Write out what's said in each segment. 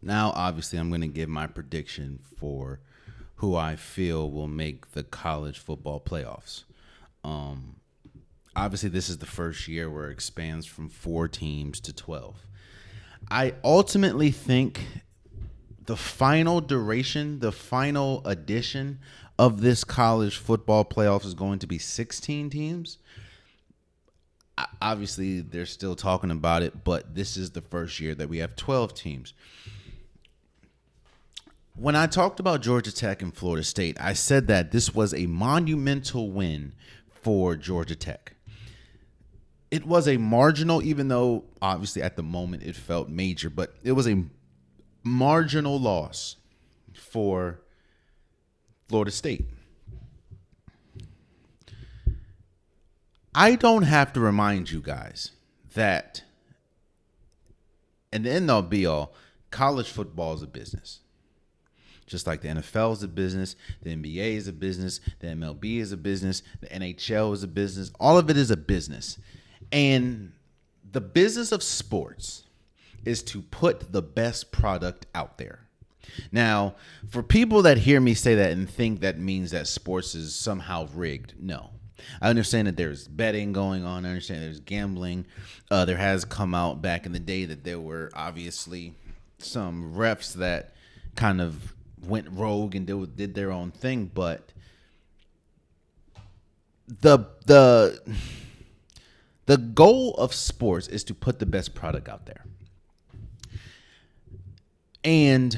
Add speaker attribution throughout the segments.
Speaker 1: Now, obviously, I'm going to give my prediction for who I feel will make the college football playoffs. Um, Obviously, this is the first year where it expands from 4 teams to 12. I ultimately think the final duration, the final edition of this college football playoffs is going to be 16 teams. Obviously, they're still talking about it, but this is the first year that we have 12 teams. When I talked about Georgia Tech and Florida State, I said that this was a monumental win for Georgia Tech. It was a marginal, even though obviously at the moment it felt major, but it was a marginal loss for Florida State. I don't have to remind you guys that, in the end all be all, college football is a business. Just like the NFL is a business, the NBA is a business, the MLB is a business, the NHL is a business. All of it is a business. And the business of sports is to put the best product out there. Now, for people that hear me say that and think that means that sports is somehow rigged, no. I understand that there's betting going on. I understand there's gambling. There has come out back in the day that there were obviously some refs that kind of went rogue and did their own thing, but the goal of sports is to put the best product out there. And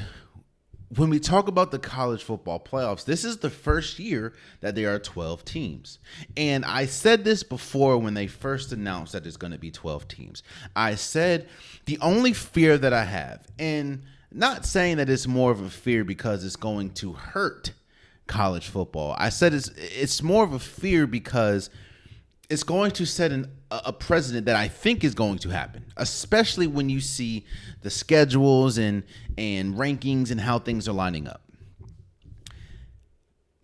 Speaker 1: when we talk about the college football playoffs, this is the first year that there are 12 teams. And I said this before when they first announced that there's going to be 12 teams. I said the only fear that I have, and not saying that it's more of a fear because it's going to hurt college football. I said it's more of a fear because it's going to set a precedent that I think is going to happen, especially when you see the schedules and rankings and how things are lining up.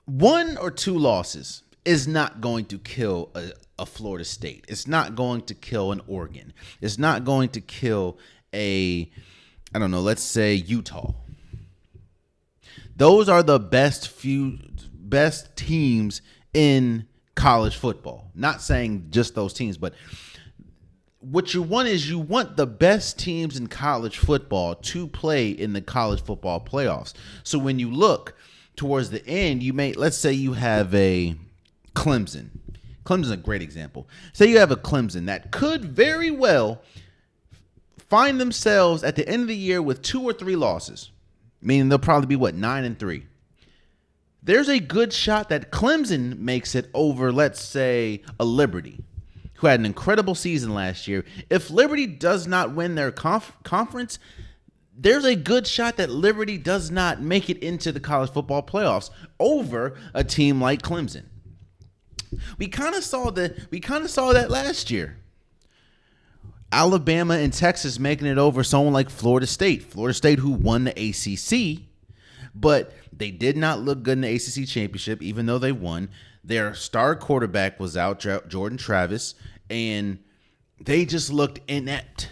Speaker 1: 1 or 2 losses is not going to kill a Florida State. It's not going to kill an Oregon. It's not going to kill let's say Utah. Those are the best teams in college football. Not saying just those teams, but what you want is you want the best teams in college football to play in the college football playoffs. So when you look towards the end, let's say you have a Clemson. Clemson's a great example. Say you have a Clemson that could very well find themselves at the end of the year with 2 or 3 losses, meaning they'll probably be 9-3. There's a good shot that Clemson makes it over, let's say, a Liberty, who had an incredible season last year. If Liberty does not win their conference, there's a good shot that Liberty does not make it into the college football playoffs over a team like Clemson. We kind of saw that last year. Alabama and Texas making it over someone like Florida State. Florida State, who won the ACC, but they did not look good in the ACC championship, even though they won. Their star quarterback was out, Jordan Travis, and they just looked inept.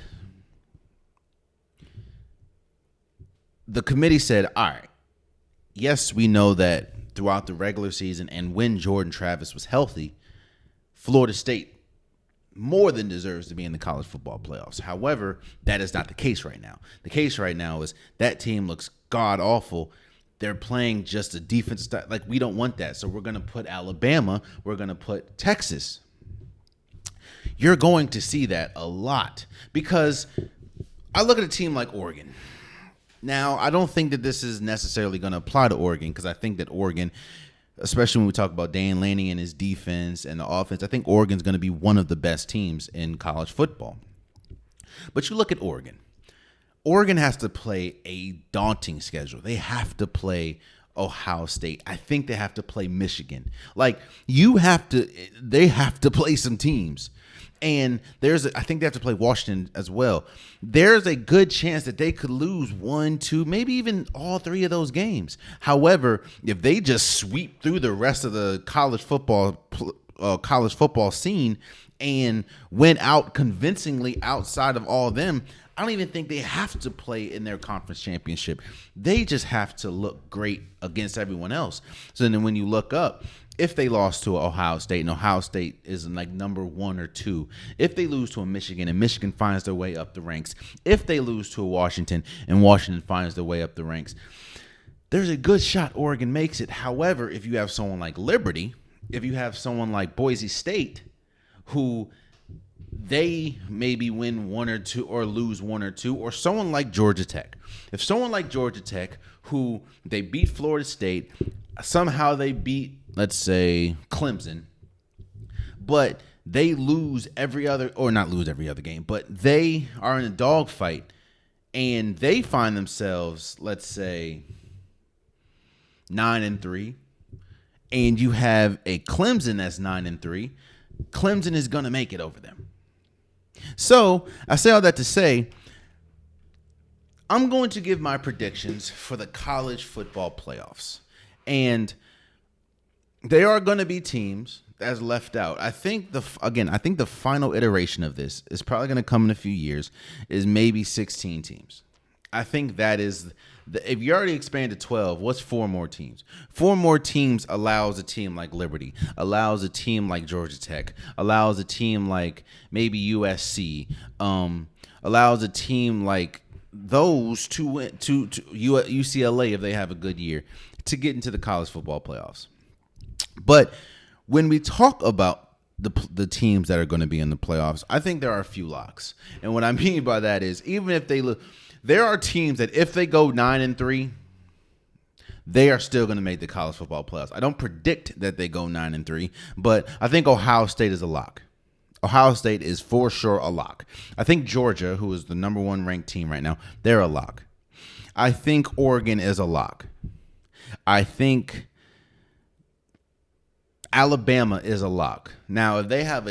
Speaker 1: The committee said, all right, yes, we know that throughout the regular season and when Jordan Travis was healthy, Florida State more than deserves to be in the college football playoffs. However, that is not the case right now. The case right now is that team looks god-awful. They're playing just a defense style. Like, we don't want that. So we're going to put Alabama. We're going to put Texas. You're going to see that a lot because I look at a team like Oregon. Now, I don't think that this is necessarily going to apply to Oregon because I think that Oregon, especially when we talk about Dan Lanning and his defense and the offense, I think Oregon's going to be one of the best teams in college football. But you look at Oregon. Oregon has to play a daunting schedule. They have to play Ohio State. I think they have to play Michigan. They have to play some teams. And I think they have to play Washington as well. There's a good chance that they could lose 1, 2, maybe even all 3 of those games. However, if they just sweep through the rest of the college football scene and went out convincingly outside of all of them, I don't even think they have to play in their conference championship. They just have to look great against everyone else. So then when you look up, if they lost to Ohio State, and Ohio State is like number 1 or 2, if they lose to a Michigan and Michigan finds their way up the ranks, if they lose to a Washington and Washington finds their way up the ranks, there's a good shot Oregon makes it. However, if you have someone like Liberty, if you have someone like Boise State, who they maybe win 1 or 2 or lose 1 or 2, or someone like Georgia Tech. If someone like Georgia Tech, who they beat Florida State, somehow they beat, let's say, Clemson, but they lose every other, or not lose every other game, but they are in a dogfight and they find themselves, let's say, 9-3, and you have a Clemson that's 9-3, Clemson is going to make it over them. So I say all that to say, I'm going to give my predictions for the college football playoffs. And there are going to be teams that's left out. I think the final iteration of this is probably going to come in a few years, is maybe 16 teams. I think that is, if you already expanded 12, what's 4 more teams? 4 more teams allows a team like Liberty, allows a team like Georgia Tech, allows a team like maybe USC, allows a team like those to UCLA, if they have a good year, to get into the college football playoffs. But when we talk about the teams that are going to be in the playoffs, I think there are a few locks. And what I mean by that is, even if they look, there are teams that if they go 9-3, they are still going to make the college football playoffs. I don't predict that they go 9-3, but I think Ohio State is a lock. Ohio State is for sure a lock. I think Georgia, who is the number 1 ranked team right now, they're a lock. I think Oregon is a lock. I think Alabama is a lock. Now, if they have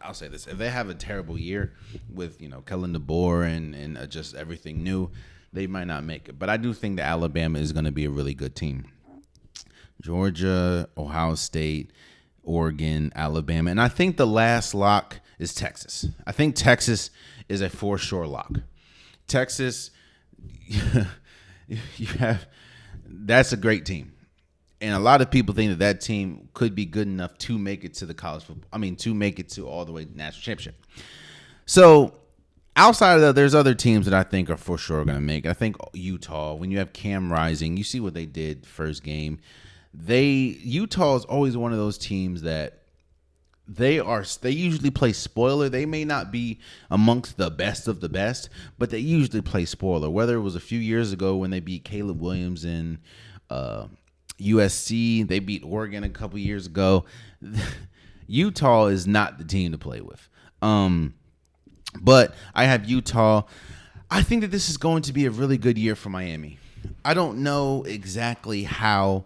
Speaker 1: I'll say this. If they have a terrible year with, Kellen DeBoer and just everything new, they might not make it. But I do think that Alabama is going to be a really good team. Georgia, Ohio State, Oregon, Alabama. And I think the last lock is Texas. I think Texas is a for sure lock. Texas, that's a great team. And a lot of people think that team could be good enough to make it to the college football. To make it to all the way to the national championship. So outside of that, there's other teams that I think are for sure going to make it. I think Utah, when you have Cam Rising, you see what they did first game. Utah is always one of those teams that they usually play spoiler. They may not be amongst the best of the best, but they usually play spoiler. Whether it was a few years ago when they beat Caleb Williams in USC, they beat Oregon a couple years ago. Utah is not the team to play with. But I have Utah. I think that this is going to be a really good year for Miami. I don't know exactly how,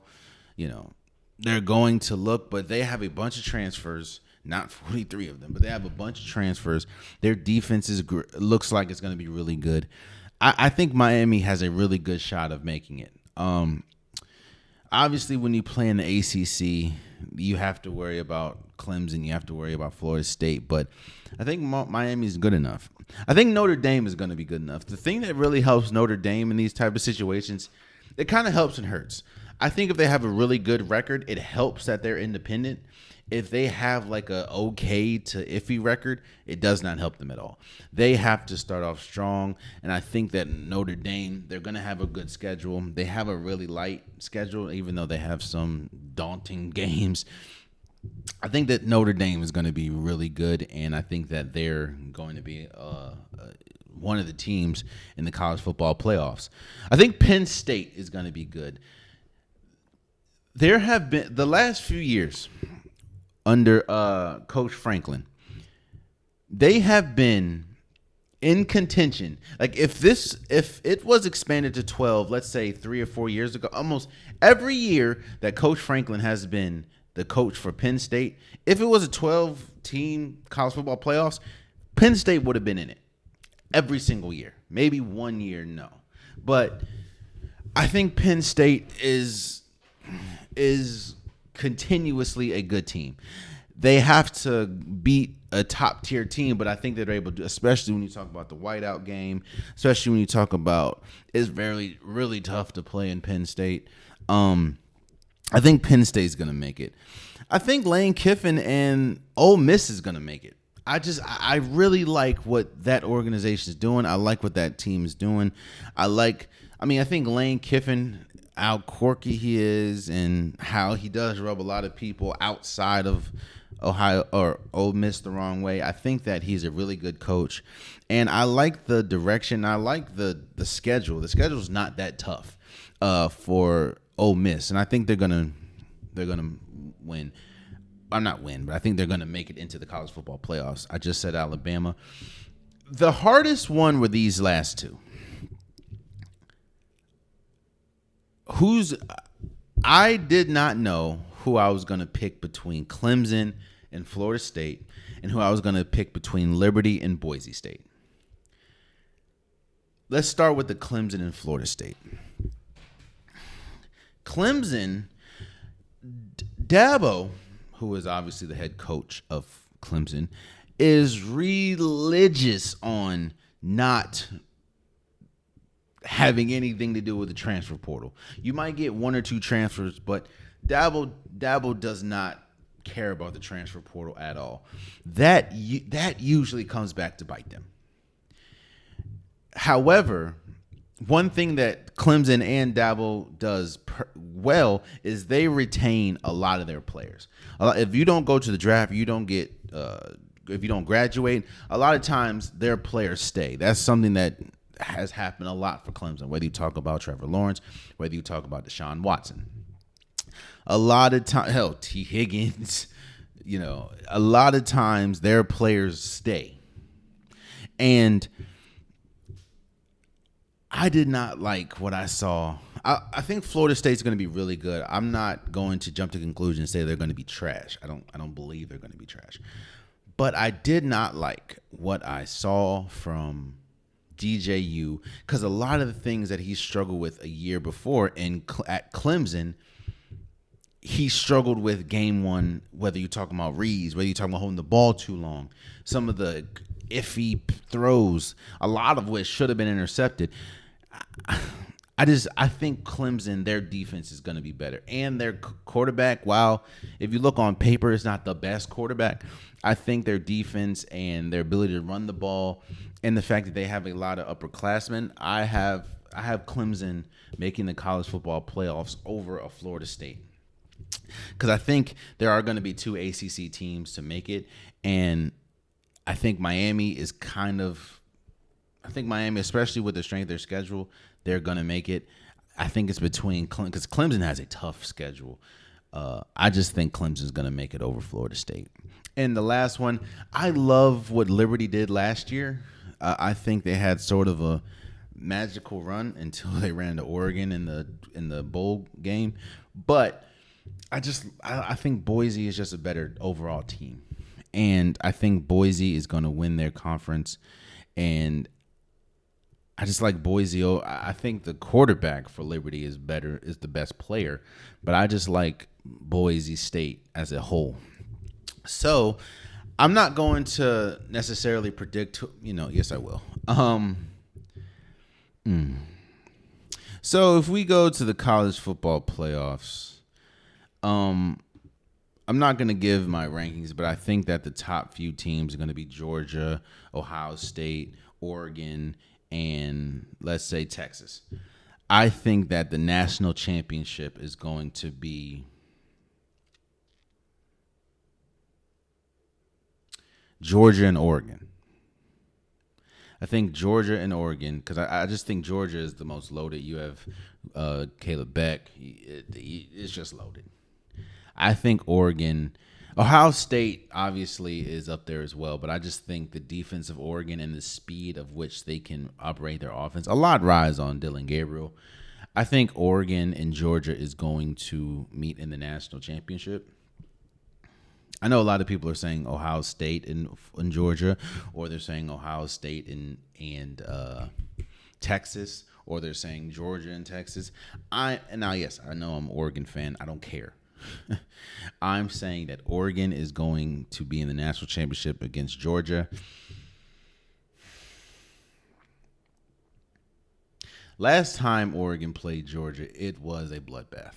Speaker 1: they're going to look, but they have a bunch of transfers, not 43 of them, but they have a bunch of transfers. Their defense looks like it's going to be really good. I think Miami has a really good shot of making it. Obviously, when you play in the ACC, you have to worry about Clemson. You have to worry about Florida State. But I think Miami is good enough. I think Notre Dame is going to be good enough. The thing that really helps Notre Dame in these type of situations, it kind of helps and hurts. I think if they have a really good record, it helps that they're independent. If they have like a okay to iffy record, it does not help them at all. They have to start off strong, and I think that Notre Dame, they're going to have a good schedule. They have a really light schedule, even though they have some daunting games. I think that Notre Dame is going to be really good, and I think that they're going to be one of the teams in the college football playoffs. I think Penn State is going to be good. There have been the last few years under Coach Franklin, they have been in contention. Like if it was expanded to 12, let's say 3 or 4 years ago, almost every year that Coach Franklin has been the coach for Penn State, if it was a 12-team college football playoffs, Penn State would have been in it every single year. Maybe 1 year, no. But I think Penn State is continuously a good team. they have to beat a top tier team, but I think they're able to, especially when you talk about the whiteout game, especially when you talk about it's very really tough to play in Penn State. I think Penn State's gonna make it. I think Lane Kiffin and Ole Miss is gonna make it. I really like what that organization is doing. I like what that team is doing. I think Lane Kiffin, how quirky he is and how he does rub a lot of people outside of Ohio or Ole Miss the wrong way. I think that he's a really good coach, and I like the direction. I like the schedule. The schedule's not that tough for Ole Miss, and I think they're gonna win. I'm not win, but I think they're gonna make it into the college football playoffs. I just said Alabama. The hardest one were these last two. I did not know who I was going to pick between Clemson and Florida State, and who I was going to pick between Liberty and Boise State. Let's start with the Clemson and Florida State. Clemson, Dabo, who is obviously the head coach of Clemson, is religious on not having anything to do with the transfer portal. You might get one or two transfers, but Dabo does not care about the transfer portal at all. That usually comes back to bite them. However, one thing that Clemson and Dabo does well is they retain a lot of their players. If you don't go to the draft, you don't get. If you don't graduate, a lot of times their players stay. That's something that has happened a lot for Clemson, whether you talk about Trevor Lawrence, whether you talk about Deshaun Watson. A lot of time, hell, T. Higgins, a lot of times their players stay. And I did not like what I saw. I think Florida State's going to be really good. I'm not going to jump to conclusion and say they're going to be trash. I don't believe they're going to be trash. But I did not like what I saw from DJU, because a lot of the things that he struggled with a year before at Clemson, he struggled with game one, whether you're talking about reads, whether you're talking about holding the ball too long, some of the iffy throws, a lot of which should have been intercepted. I think Clemson, their defense is going to be better. And their quarterback, while if you look on paper, it's not the best quarterback, I think their defense and their ability to run the ball and the fact that they have a lot of upperclassmen, I have Clemson making the college football playoffs over a Florida State. Because I think there are going to be two ACC teams to make it. And I think Miami, especially with the strength of their schedule, they're going to make it. I think it's between because Clemson has a tough schedule. I just think Clemson's going to make it over Florida State. And the last one, I love what Liberty did last year. I think they had sort of a magical run until they ran to Oregon in the bowl game. But I think Boise is just a better overall team. And I think Boise is going to win their conference. And I just like Boise. I think the quarterback for Liberty is the best player. But I just like Boise State as a whole. So I'm not going to necessarily predict, yes, I will. So if we go to the college football playoffs, I'm not going to give my rankings, but I think that the top few teams are going to be Georgia, Ohio State, Oregon, and let's say Texas. I think that the national championship is going to be Georgia and Oregon. I think Georgia and Oregon, because I just think Georgia is the most loaded. You have Caleb Beck. It's just loaded. I think Oregon, Ohio State obviously is up there as well, but I just think the defense of Oregon and the speed of which they can operate their offense, a lot rides on Dylan Gabriel. I think Oregon and Georgia is going to meet in the national championship. I know a lot of people are saying Ohio State in Georgia, or they're saying Ohio State and Texas, or they're saying Georgia and Texas. Yes, I know I'm an Oregon fan. I don't care. I'm saying that Oregon is going to be in the national championship against Georgia. Last time Oregon played Georgia, it was a bloodbath.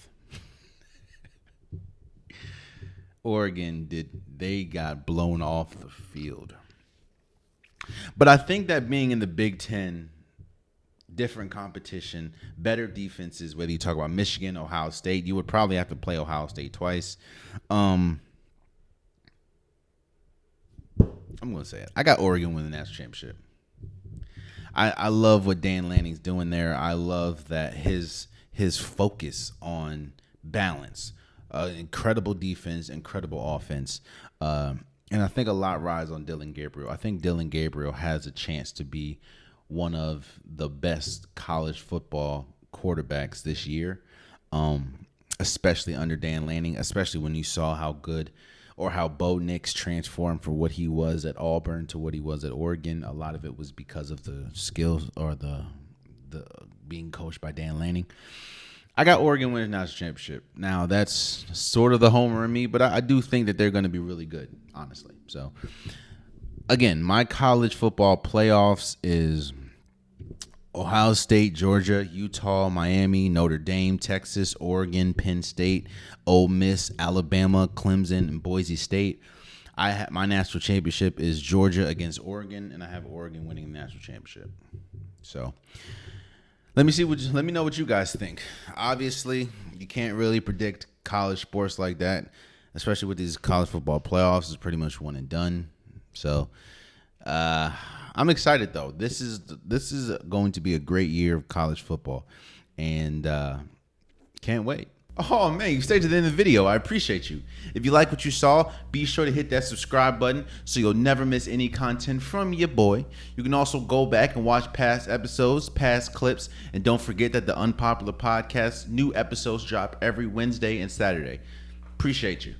Speaker 1: They got blown off the field. But I think that being in the Big Ten, different competition, better defenses, whether you talk about Michigan, Ohio State, you would probably have to play Ohio State twice. I'm going to say it. I got Oregon winning the national championship. I love what Dan Lanning's doing there. I love that his focus on balance, incredible defense, incredible offense. And I think a lot rides on Dillon Gabriel. I think Dillon Gabriel has a chance to be one of the best college football quarterbacks this year, especially under Dan Lanning, especially when you saw how good or how Bo Nix transformed from what he was at Auburn to what he was at Oregon. A lot of it was because of the skills or the being coached by Dan Lanning. I got Oregon winning the national championship. Now, that's sort of the homer in me, but I do think that they're going to be really good, honestly. So, again, my college football playoffs is Ohio State, Georgia, Utah, Miami, Notre Dame, Texas, Oregon, Penn State, Ole Miss, Alabama, Clemson, and Boise State. My national championship is Georgia against Oregon, and I have Oregon winning the national championship. So let me know what you guys think. Obviously, you can't really predict college sports like that, especially with these college football playoffs. It's pretty much one and done. So I'm excited though. This is going to be a great year of college football, and can't wait. Oh man, you stayed to the end of the video. I appreciate you. If you like what you saw, be sure to hit that subscribe button so you'll never miss any content from your boy. You can also go back and watch past episodes, past clips, and don't forget that the Unpopular Podcast new episodes drop every Wednesday and Saturday. Appreciate you.